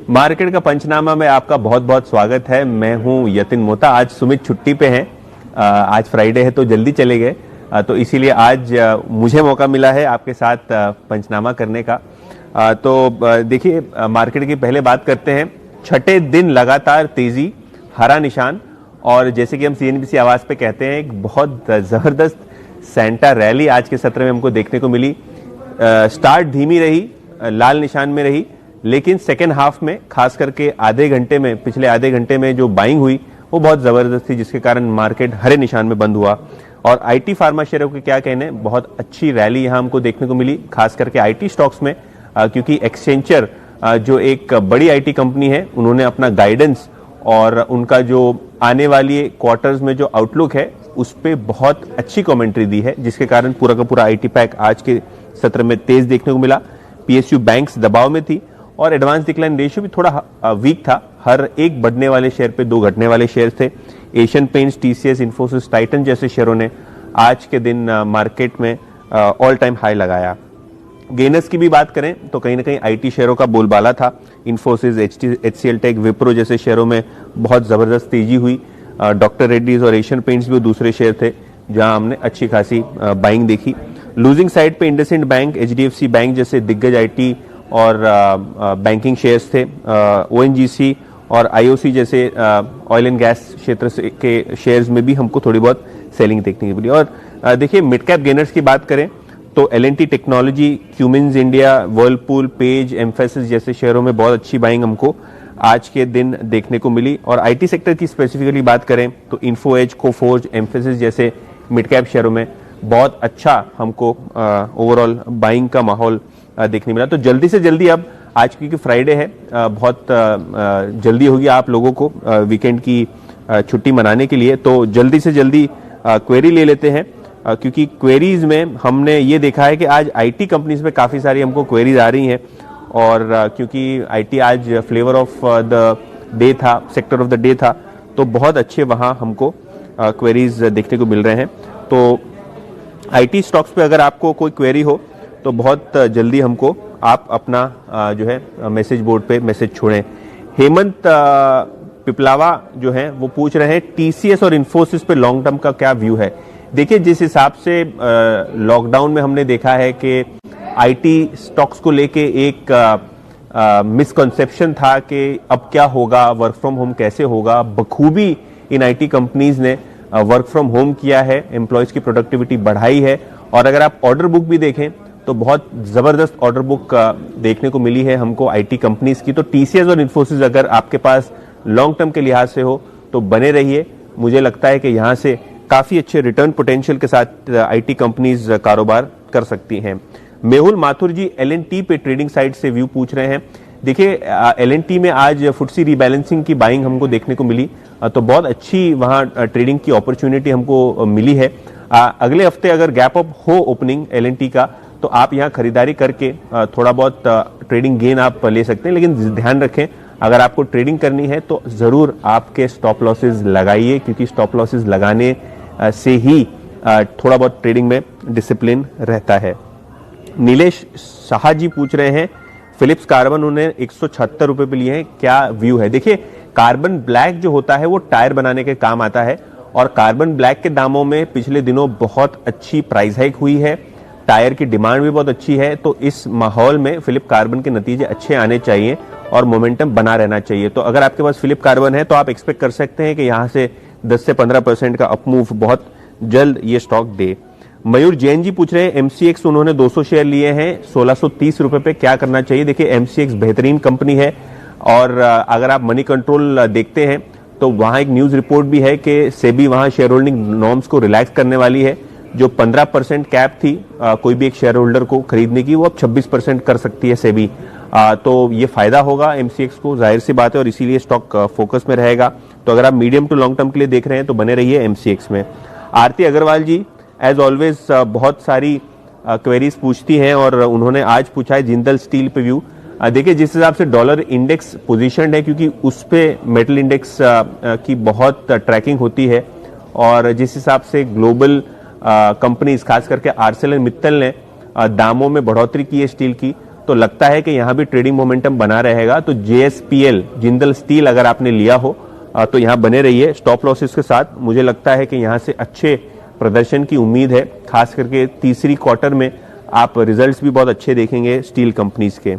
Market का पंचनामा में आपका बहुत बहुत स्वागत है। मैं हूं यतिन मोता। आज सुमित छुट्टी पे हैं, आज फ्राइडे है तो जल्दी चले गए, तो इसीलिए आज मुझे मौका मिला है आपके साथ पंचनामा करने का। तो देखिए, मार्केट की पहले बात करते हैं। छठे दिन लगातार तेजी, हरा निशान, और जैसे कि हम सीएनबीसी आवाज पे कहते हैं, एक बहुत जबरदस्त सेंटा रैली आज के सत्र में हमको देखने को मिली। स्टार्ट धीमी रही, लाल निशान में रही, लेकिन सेकेंड हाफ में खास करके पिछले आधे घंटे में जो बाइंग हुई वो बहुत जबरदस्त थी, जिसके कारण मार्केट हरे निशान में बंद हुआ। और आईटी फार्मा शेयरों के क्या कहने, बहुत अच्छी रैली यहां हमको देखने को मिली, खास करके आईटी स्टॉक्स में, क्योंकि एक्सेंचर जो एक बड़ी आईटी कंपनी है, उन्होंने अपना गाइडेंस और उनका जो आने वाली क्वार्टर्स में जो आउटलुक है उस पर बहुत अच्छी कमेंट्री दी है, जिसके कारण पूरा का पूरा आईटी पैक आज के सत्र में तेज देखने को मिला। पीएसयू बैंक्स दबाव में थी और एडवांस डिक्लाइन रेशियो भी थोड़ा वीक था। हर एक बढ़ने वाले शेयर पे दो घटने वाले शेयर थे। Asian paints, TCS, Infosys, Titan जैसे शेयरों ने आज के दिन मार्केट में ऑल टाइम हाई लगाया। गेनर्स की भी बात करें तो कहीं ना कहीं आईटी शेयरों का बोलबाला था। इन्फोसिस, एचसीएल टेक, विप्रो जैसे शेयरों में बहुत जबरदस्त तेजी हुई। डॉक्टर रेड्डीज और एशियन पेंट्स भी दूसरे शेयर थे जहां हमने अच्छी खासी बाइंग देखी। लूजिंग साइड पे इंडसइंड बैंक, एचडीएफसी बैंक जैसे दिग्गज आईटी और बैंकिंग शेयर्स थे। ओएनजीसी और आईओसी जैसे ऑयल एंड गैस क्षेत्र के शेयर्स में भी हमको थोड़ी बहुत सेलिंग देखने को मिली। और देखिए, मिड कैप गेनर्स की बात करें तो LNT technology, Cummins India, Whirlpool, Page, Mphasis जैसे शेयरों में बहुत अच्छी बाइंग हमको आज के दिन देखने को मिली। और आईटी सेक्टर की स्पेसिफिकली बात करें तो इन्फो एज, कोफोर्ज, एम्फेसिस जैसे मिड कैप शेयरों में बहुत अच्छा हमको ओवरऑल बाइंग का माहौल देखने मिला। तो जल्दी से जल्दी, अब आज क्योंकि फ्राइडे है, बहुत जल्दी होगी आप लोगों को वीकेंड की छुट्टी मनाने के लिए, तो जल्दी से जल्दी क्वेरी ले लेते हैं, क्योंकि क्वेरीज में हमने ये देखा है कि आज आईटी कंपनीज में काफी सारी हमको क्वेरीज आ रही हैं। और क्योंकि आईटी आज फ्लेवर ऑफ द डे था, सेक्टर ऑफ द डे था, तो बहुत अच्छे वहां हमको क्वेरीज देखने को मिल रहे हैं। तो आईटी स्टॉक्स पे अगर आपको कोई क्वेरी हो तो बहुत जल्दी हमको आप अपना जो है मैसेज बोर्ड पे मैसेज छोड़ें। हेमंत पिपलावा जो है वो पूछ रहे हैं टीसीएस और इन्फोसिस पे लॉन्ग टर्म का क्या व्यू है। देखिए, जिस हिसाब से लॉकडाउन में हमने देखा है कि आईटी स्टॉक्स को लेके एक मिसकंसेप्शन था कि अब क्या होगा, वर्क फ्रॉम होम कैसे होगा। बखूबी इन आईटी कंपनीज ने वर्क फ्रॉम होम किया है, एम्प्लॉयज की प्रोडक्टिविटी बढ़ाई है। और अगर आप ऑर्डर बुक भी देखें तो बहुत जबरदस्त ऑर्डर बुक देखने को मिली है हमको आईटी कंपनीज की। तो टीसीएस और इन्फोसिस अगर आपके पास लॉन्ग टर्म के लिहाज से हो तो बने रहिए। मुझे लगता है कि यहां से काफी अच्छे रिटर्न पोटेंशियल के साथ आईटी कंपनीज कारोबार कर सकती हैं। मेहुल माथुर जी एलएनटी पे ट्रेडिंग साइड से व्यू पूछ रहे हैं। देखिए, एलएनटी में आज फुटसी रीबैलेंसिंग की बाइंग हमको देखने को मिली, तो बहुत अच्छी वहां ट्रेडिंग की अपॉर्चुनिटी हमको मिली है। अगले हफ्ते अगर गैप अप हो ओपनिंग एलएनटी का, तो आप यहां खरीदारी करके थोड़ा बहुत ट्रेडिंग गेन आप ले सकते हैं। लेकिन ध्यान रखें, अगर आपको ट्रेडिंग करनी है तो जरूर आपके स्टॉप लॉसेस लगाइए, क्योंकि स्टॉप लॉसेस लगाने से ही थोड़ा बहुत ट्रेडिंग में डिसिप्लिन रहता है। नीलेश शाह जी पूछ रहे हैं फिलिप्स कार्बन उन्हें 176 रुपए पे लिए हैं, क्या व्यू है। देखिए, कार्बन ब्लैक जो होता है वो टायर बनाने के काम आता है, और कार्बन ब्लैक के दामों में पिछले दिनों बहुत अच्छी प्राइस हाइक हुई है। टायर की डिमांड भी बहुत अच्छी है। तो इस माहौल में फिलिप कार्बन के नतीजे अच्छे आने चाहिए और मोमेंटम बना रहना चाहिए। तो अगर आपके पास फिलिप कार्बन है तो आप एक्सपेक्ट कर सकते हैं कि यहां से 10 से 15% का अपमूव बहुत जल्द ये स्टॉक दे। मयूर जैन जी पूछ रहे हैं एमसीएक्स उन्होंने 200 शेयर लिए हैं 1630 रुपए पे, क्या करना चाहिए। देखिए, एमसीएक्स बेहतरीन कंपनी है, और अगर आप मनी कंट्रोल देखते हैं तो वहां एक न्यूज रिपोर्ट भी है कि सेबी वहां शेयर होल्डिंग नॉर्म्स को रिलैक्स करने वाली है। जो 15% कैप थी कोई भी एक शेयर होल्डर को खरीदने की, वो अब 26% कर सकती है सेबी। तो ये फायदा होगा एमसीएक्स को, जाहिर सी बात है, और इसीलिए स्टॉक फोकस में रहेगा। तो अगर आप मीडियम टू लॉन्ग टर्म के लिए देख रहे हैं तो बने रहिए एमसीएक्स में। आरती अग्रवाल जी एज ऑलवेज बहुत सारी क्वेरीज पूछती हैं, और उन्होंने आज पूछा है जिंदल स्टील पे व्यू। देखिए, जिस हिसाब से डॉलर इंडेक्स पोजीशनड है, क्योंकि उस पे मेटल इंडेक्स की बहुत ट्रैकिंग होती है, और जिस हिसाब से ग्लोबल कंपनीज खास करके आर्सेलर मित्तल ने दामों में बढ़ोतरी की है स्टील की, तो लगता है कि यहाँ भी ट्रेडिंग मोमेंटम बना रहेगा। तो JSPL जिंदल स्टील अगर आपने लिया हो तो यहाँ बने रहिए स्टॉप लॉसेस के साथ। मुझे लगता है कि यहाँ से अच्छे प्रदर्शन की उम्मीद है, खास करके तीसरी क्वार्टर में आप रिजल्ट्स भी बहुत अच्छे देखेंगे स्टील कंपनीज के।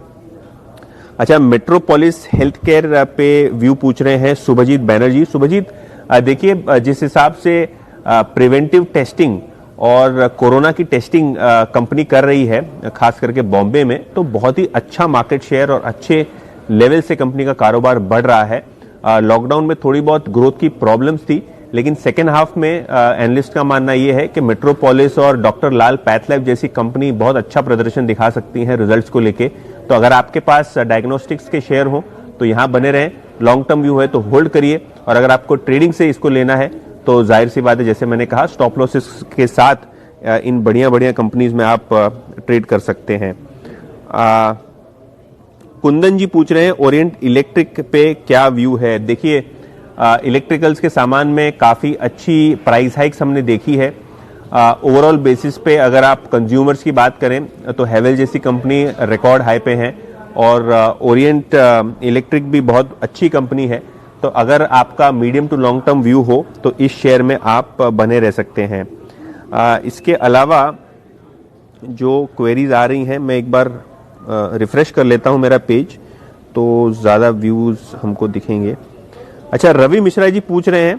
अच्छा, मेट्रोपोलिस हेल्थ केयर पे व्यू पूछ रहे हैं शुभजीत बैनर्जी। शुभजीत, देखिए जिस हिसाब से प्रिवेंटिव टेस्टिंग और कोरोना की टेस्टिंग कंपनी कर रही है खास करके बॉम्बे में, तो बहुत ही अच्छा मार्केट शेयर और अच्छे लेवल से कंपनी का कारोबार बढ़ रहा है। लॉकडाउन में थोड़ी बहुत ग्रोथ की प्रॉब्लम्स थी, लेकिन सेकेंड हाफ में एनालिस्ट का मानना यह है कि मेट्रोपोलिस और डॉक्टर लाल पैथलैब जैसी कंपनी बहुत अच्छा प्रदर्शन दिखा सकती हैं रिजल्ट्स को लेके। तो अगर आपके पास डायग्नोस्टिक्स के शेयर हो तो यहां बने रहें, लॉन्ग टर्म व्यू है तो होल्ड करिए, और अगर आपको ट्रेडिंग से इसको लेना है तो जाहिर सी बात है, जैसे मैंने कहा, स्टॉप लॉसेस के साथ इन बढ़िया बढ़िया कंपनीज में आप ट्रेड कर सकते हैं। कुंदन जी पूछ रहे हैं ओरिएंट इलेक्ट्रिक पे क्या व्यू है। देखिए इलेक्ट्रिकल्स के सामान में काफी अच्छी प्राइस हाइक्स हमने देखी है। ओवरऑल बेसिस पे अगर आप कंज्यूमर्स की बात करें तो हेवेल जैसी कंपनी रिकॉर्ड हाई पे है, और ओरिएंट इलेक्ट्रिक भी बहुत अच्छी कंपनी है। तो अगर आपका medium to long term view हो तो इस शेयर में आप बने रह सकते हैं। इसके अलावा जो क्वेरीज आ रही हैं, मैं एक बार रिफ्रेश कर लेता हूं मेरा पेज तो ज़्यादा व्यूज हमको दिखेंगे। अच्छा, रवि मिश्रा जी पूछ रहे हैं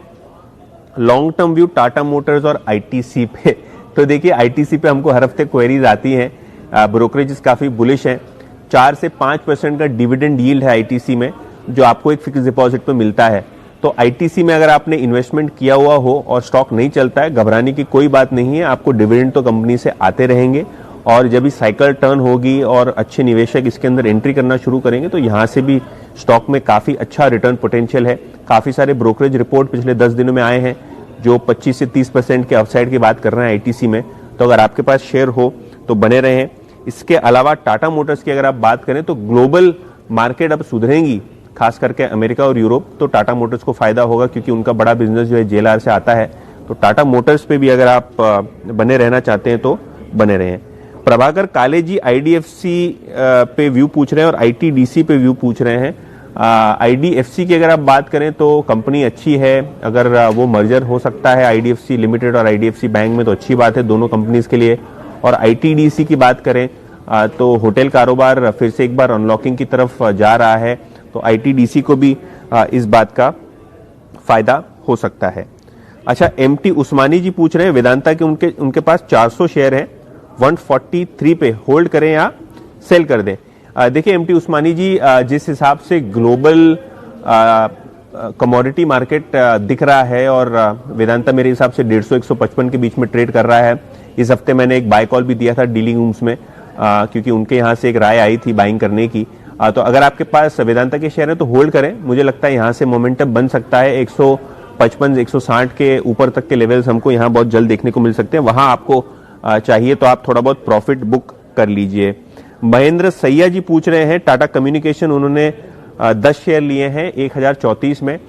long term view Tata Motors और आईटीसी पे। तो देखिए आईटीसी पे हमको हर हफ्ते क्वेरीज आती हैं, ब्रोकरेजेस काफ़ी बुलिश हैं। 4 से 5% का डिविडेंड यील्ड है आईटीसी में, जो आपको एक फिक्स डिपॉजिट पे मिलता है। तो आईटीसी में अगर आपने इन्वेस्टमेंट किया हुआ हो और स्टॉक नहीं चलता है, घबराने की कोई बात नहीं है, आपको डिविडेंड तो कंपनी से आते रहेंगे, और जब भी साइकिल टर्न होगी और अच्छे निवेशक इसके अंदर एंट्री करना शुरू करेंगे तो यहाँ से भी स्टॉक में काफ़ी अच्छा रिटर्न पोटेंशियल है। काफ़ी सारे ब्रोकरेज रिपोर्ट पिछले 10 दिनों में आए हैं जो 25 से 30% के अपसाइड की बात कर रहे हैं आईटीसी में। तो अगर आपके पास शेयर हो तो बने रहें। इसके अलावा टाटा मोटर्स की अगर आप बात करें तो ग्लोबल मार्केट अब सुधरेंगी, खास करके अमेरिका और यूरोप, तो टाटा मोटर्स को फायदा होगा क्योंकि उनका बड़ा बिजनेस जो है JLR से आता है। तो टाटा मोटर्स पे भी अगर आप बने रहना चाहते हैं तो बने रहें। प्रभाकर काले जी IDFC पे व्यू पूछ रहे हैं और ITDC पे व्यू पूछ रहे हैं। IDFC की अगर आप बात करें तो कंपनी अच्छी है, अगर वो मर्जर हो सकता है IDFC लिमिटेड और IDFC बैंक में तो अच्छी बात है दोनों कंपनीज के लिए। और ITDC की बात करें तो होटल कारोबार फिर से एक बार अनलॉकिंग की तरफ जा रहा है, तो ITDC को भी इस बात का फायदा हो सकता है। अच्छा, MT उस्मानी जी पूछ रहे हैं वेदांता के उनके पास 400 शेयर है, 143 पे होल्ड करें या सेल कर दें। देखिए MT उस्मानी जी, जिस हिसाब से ग्लोबल कमोडिटी मार्केट दिख रहा है और वेदांता मेरे हिसाब से 150-155 के बीच में ट्रेड कर रहा है। इस हफ्ते मैंने एक बाय कॉल भी दिया था डीलिंग रूम्स में, क्योंकि उनके यहाँ से एक राय आई थी बाइंग करने की। तो अगर आपके पास वेदांता के शेयर है तो होल्ड करें। मुझे लगता है यहाँ से मोमेंटम बन सकता है, 155-160 के ऊपर तक के लेवल्स हमको यहाँ बहुत जल्द देखने को मिल सकते हैं। वहां आपको चाहिए तो आप थोड़ा बहुत प्रॉफिट बुक कर लीजिए। महेंद्र सैया जी पूछ रहे हैं टाटा कम्युनिकेशन, उन्होंने 10 शेयर लिए हैं 1034 में।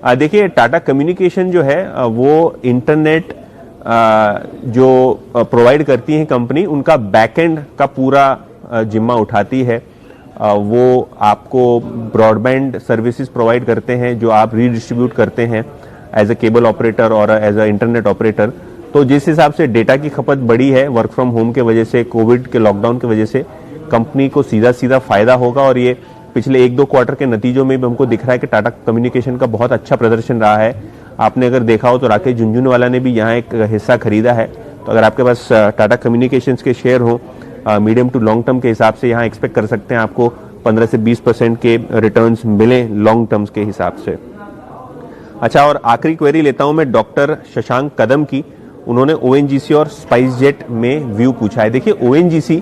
देखिए टाटा कम्युनिकेशन जो है वो इंटरनेट जो प्रोवाइड करती है कंपनी, उनका बैकएंड का पूरा जिम्मा उठाती है। वो आपको ब्रॉडबैंड सर्विसेज प्रोवाइड करते हैं जो आप रीडिस्ट्रीब्यूट करते हैं एज अ केबल ऑपरेटर और एज अ इंटरनेट ऑपरेटर। तो जिस हिसाब से डेटा की खपत बढ़ी है वर्क फ्रॉम होम के वजह से, कोविड के लॉकडाउन की वजह से, कंपनी को सीधा सीधा फायदा होगा। और ये पिछले 1-2 क्वार्टर के नतीजों में भी हमको दिख रहा है कि टाटा कम्युनिकेशन का बहुत अच्छा प्रदर्शन रहा है। आपने अगर देखा हो तो राकेश झुंझुनवाला ने भी यहाँ एक हिस्सा खरीदा है। तो अगर आपके पास टाटा कम्युनिकेशंस के शेयर हो मीडियम टू लॉन्ग टर्म के हिसाब से, यहाँ एक्सपेक्ट कर सकते हैं आपको 15 से 20% के रिटर्न्स मिले लॉन्ग टर्म्स के हिसाब से। अच्छा, और आखिरी क्वेरी लेता हूं मैं डॉक्टर शशांक कदम की। उन्होंने ONGC और स्पाइसजेट में व्यू पूछा है। देखिए ONGC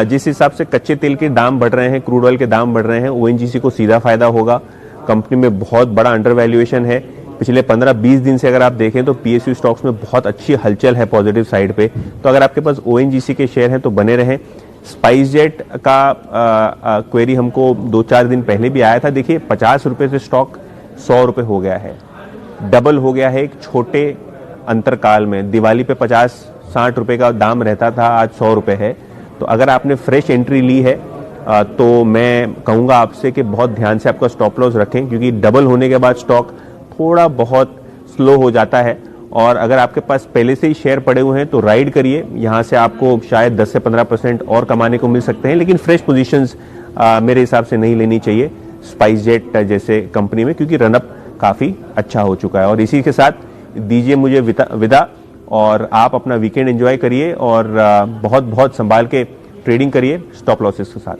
जिस हिसाब से कच्चे तेल के दाम बढ़ रहे हैं, क्रूड ऑयल के दाम बढ़ रहे हैं, ONGC को सीधा फायदा होगा। कंपनी में बहुत बड़ा अंडर वैल्यूएशन है। पिछले 15-20 दिन से अगर आप देखें तो PSU स्टॉक्स में बहुत अच्छी हलचल है पॉजिटिव साइड पे। तो अगर आपके पास ONGC के शेयर हैं तो बने रहें। स्पाइसजेट का क्वेरी हमको 2-4 दिन पहले भी आया था। देखिए 50 रुपए से स्टॉक 100 रुपए हो गया है, डबल हो गया है एक छोटे अंतरकाल में। दिवाली पे 50-60 रुपए का दाम रहता था, आज 100 रुपए है। तो अगर आपने फ्रेश एंट्री ली है तो मैं कहूँगा आपसे कि बहुत ध्यान से आपका स्टॉप लॉस रखें, क्योंकि डबल होने के बाद स्टॉक थोड़ा बहुत स्लो हो जाता है। और अगर आपके पास पहले से ही शेयर पड़े हुए हैं तो राइड करिए, यहाँ से आपको शायद 10 से 15% और कमाने को मिल सकते हैं, लेकिन फ्रेश पोजीशंस मेरे हिसाब से नहीं लेनी चाहिए स्पाइस जेट जैसे कंपनी में, क्योंकि रनअप काफ़ी अच्छा हो चुका है। और इसी के साथ दीजिए मुझे विदा, और आप अपना वीकेंड एंजॉय करिए और बहुत बहुत संभाल के ट्रेडिंग करिए स्टॉप लॉसेस के साथ।